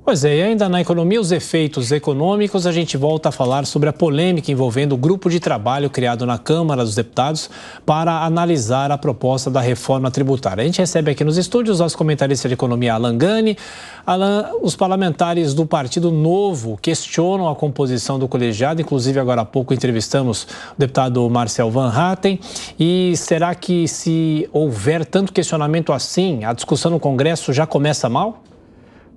Pois é, e ainda na economia, os efeitos econômicos, a gente volta a falar sobre a polêmica envolvendo o grupo de trabalho criado na Câmara dos Deputados para analisar a proposta da reforma tributária. A gente recebe aqui nos estúdios os comentaristas de economia Alan Gani. Alan, os parlamentares do Partido Novo questionam a composição do colegiado, inclusive agora há pouco entrevistamos o deputado Marcel Van Hatten. E será que se houver tanto questionamento assim, a discussão no Congresso já começa mal?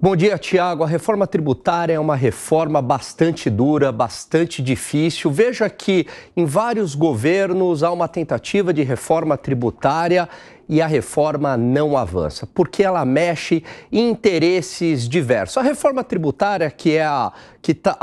Bom dia, Tiago. A reforma tributária é uma reforma bastante dura, bastante difícil. Veja que em vários governos há uma tentativa de reforma tributária e a reforma não avança, porque ela mexe em interesses diversos. A reforma tributária, que é a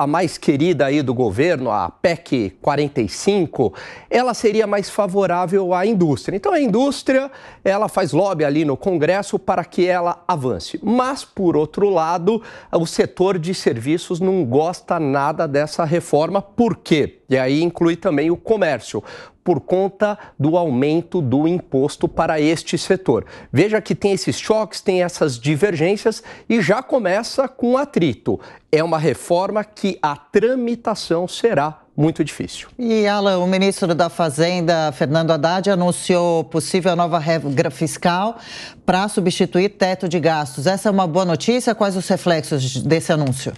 mais querida aí do governo, a PEC 45, ela seria mais favorável à indústria. Então a indústria, ela faz lobby ali no Congresso para que ela avance. Mas, por outro lado, o setor de serviços não gosta nada dessa reforma. Por quê? E aí inclui também o comércio, por conta do aumento do imposto para este setor. Veja que tem esses choques, tem essas divergências e já começa com atrito. É uma reforma que a tramitação será muito difícil. E, Alan, o ministro da Fazenda, Fernando Haddad, anunciou possível nova regra fiscal para substituir teto de gastos. Essa é uma boa notícia? Quais os reflexos desse anúncio?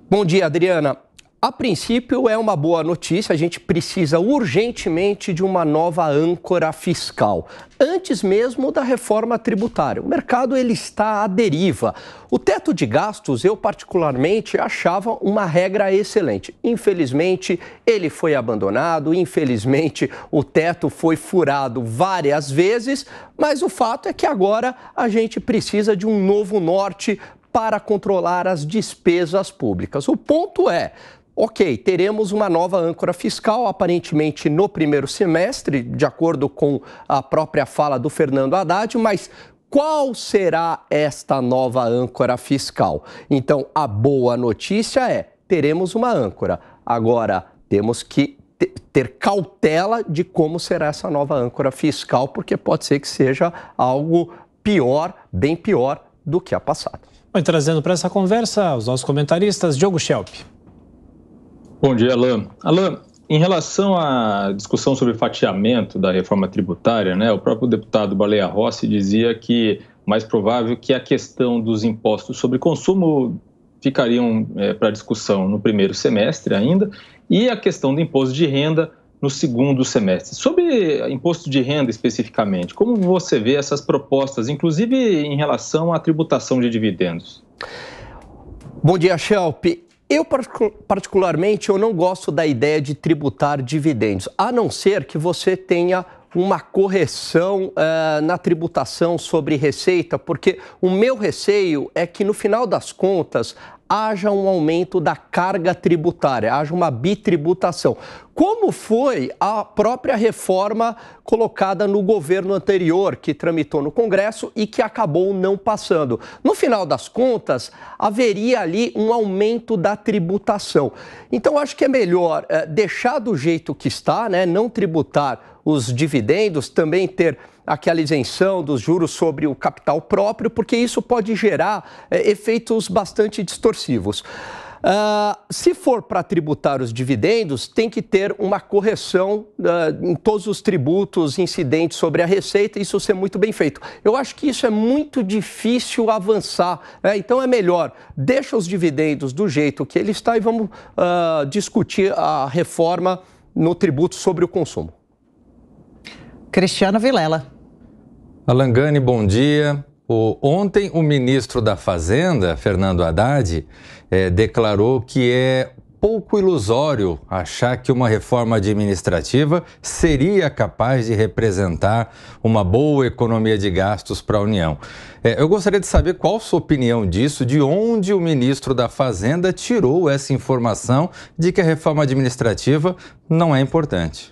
Bom dia, Adriana. A princípio, é uma boa notícia, a gente precisa urgentemente de uma nova âncora fiscal, antes mesmo da reforma tributária. O mercado ele está à deriva. O teto de gastos, eu particularmente achava uma regra excelente. Infelizmente, ele foi abandonado, infelizmente, o teto foi furado várias vezes, mas o fato é que agora a gente precisa de um novo norte para controlar as despesas públicas. O ponto é: ok, teremos uma nova âncora fiscal, aparentemente no primeiro semestre, de acordo com a própria fala do Fernando Haddad, mas qual será esta nova âncora fiscal? Então, a boa notícia é: teremos uma âncora. Agora, temos que ter cautela de como será essa nova âncora fiscal, porque pode ser que seja algo pior, bem pior do que a passada. Trazendo para essa conversa os nossos comentaristas, Diogo Schelp. Bom dia, Alan. Alan, em relação à discussão sobre fatiamento da reforma tributária, o próprio deputado Baleia Rossi dizia que mais provável que a questão dos impostos sobre consumo ficariam para discussão no primeiro semestre ainda, e a questão do imposto de renda no segundo semestre. Sobre imposto de renda especificamente, como você vê essas propostas, inclusive em relação à tributação de dividendos? Bom dia, Schelp. Eu, particularmente, eu não gosto da ideia de tributar dividendos, a não ser que você tenha uma correção na tributação sobre receita, porque o meu receio é que, no final das contas, haja um aumento da carga tributária, haja uma bitributação, como foi a própria reforma colocada no governo anterior, que tramitou no Congresso e que acabou não passando. No final das contas, haveria ali um aumento da tributação. Então, acho que é melhor deixar do jeito que está, não tributar os dividendos, também ter aquela isenção dos juros sobre o capital próprio, porque isso pode gerar efeitos bastante distorsivos. Se for para tributar os dividendos, tem que ter uma correção em todos os tributos incidentes sobre a receita, isso ser muito bem feito. Eu acho que isso é muito difícil avançar, então é melhor, deixa os dividendos do jeito que ele está e vamos discutir a reforma no tributo sobre o consumo. Cristiano Vilela. Alan Gani, bom dia. Ontem, o ministro da Fazenda, Fernando Haddad, declarou que é pouco ilusório achar que uma reforma administrativa seria capaz de representar uma boa economia de gastos para a União. Eu gostaria de saber qual a sua opinião disso, de onde o ministro da Fazenda tirou essa informação de que a reforma administrativa não é importante.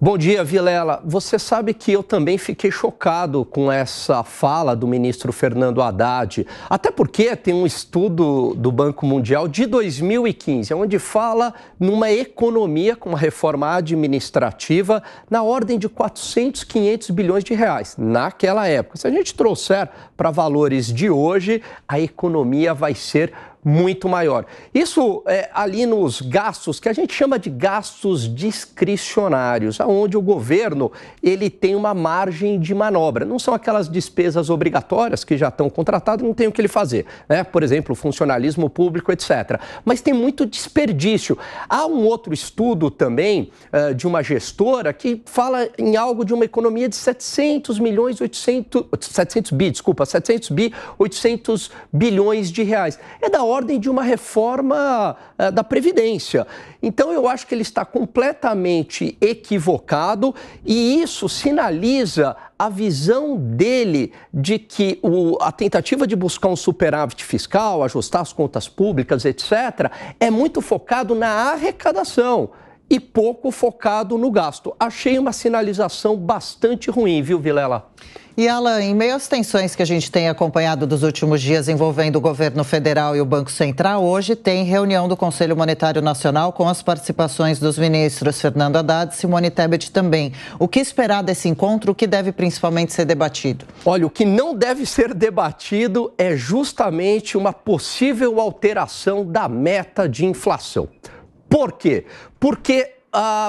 Bom dia, Vilela. Você sabe que eu também fiquei chocado com essa fala do ministro Fernando Haddad, até porque tem um estudo do Banco Mundial de 2015, onde fala numa economia com uma reforma administrativa na ordem de 400, 500 bilhões de reais, naquela época. Se a gente trouxer para valores de hoje, a economia vai ser muito maior. Isso ali nos gastos, que a gente chama de gastos discricionários, onde o governo ele tem uma margem de manobra. Não são aquelas despesas obrigatórias que já estão contratadas, não tem o que ele fazer, né? Por exemplo, funcionalismo público, etc. Mas tem muito desperdício. Há um outro estudo também de uma gestora que fala em algo de uma economia de 700 bi, 800 bilhões de reais. É da ordem de uma reforma da Previdência. Então, eu acho que ele está completamente equivocado e isso sinaliza a visão dele de que a tentativa de buscar um superávit fiscal, ajustar as contas públicas, etc., é muito focado na arrecadação e pouco focado no gasto. Achei uma sinalização bastante ruim, viu, Vilela? E, Alan, em meio às tensões que a gente tem acompanhado dos últimos dias envolvendo o governo federal e o Banco Central, hoje tem reunião do Conselho Monetário Nacional com as participações dos ministros Fernando Haddad e Simone Tebet também. O que esperar desse encontro? O que deve principalmente ser debatido? Olha, o que não deve ser debatido é justamente uma possível alteração da meta de inflação. Por quê? Porque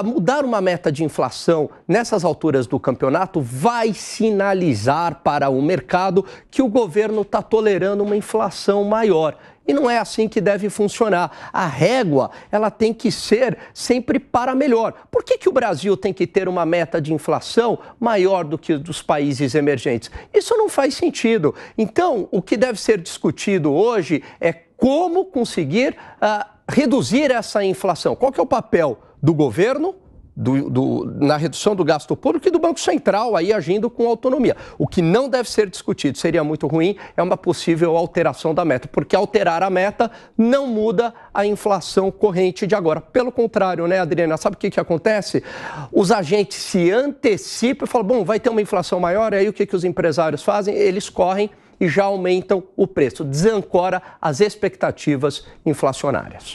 mudar uma meta de inflação nessas alturas do campeonato vai sinalizar para o mercado que o governo está tolerando uma inflação maior. E não é assim que deve funcionar. A régua, ela tem que ser sempre para melhor. Por que o Brasil tem que ter uma meta de inflação maior do que dos países emergentes? Isso não faz sentido. Então, o que deve ser discutido hoje é como conseguir reduzir essa inflação. Qual que é o papel do governo na redução do gasto público e do Banco Central aí agindo com autonomia? O que não deve ser discutido, seria muito ruim, é uma possível alteração da meta, porque alterar a meta não muda a inflação corrente de agora. Pelo contrário, né, Adriana? Sabe o que acontece? Os agentes se antecipam e falam, bom, vai ter uma inflação maior, aí o que os empresários fazem? Eles correm e já aumentam o preço, desancora as expectativas inflacionárias.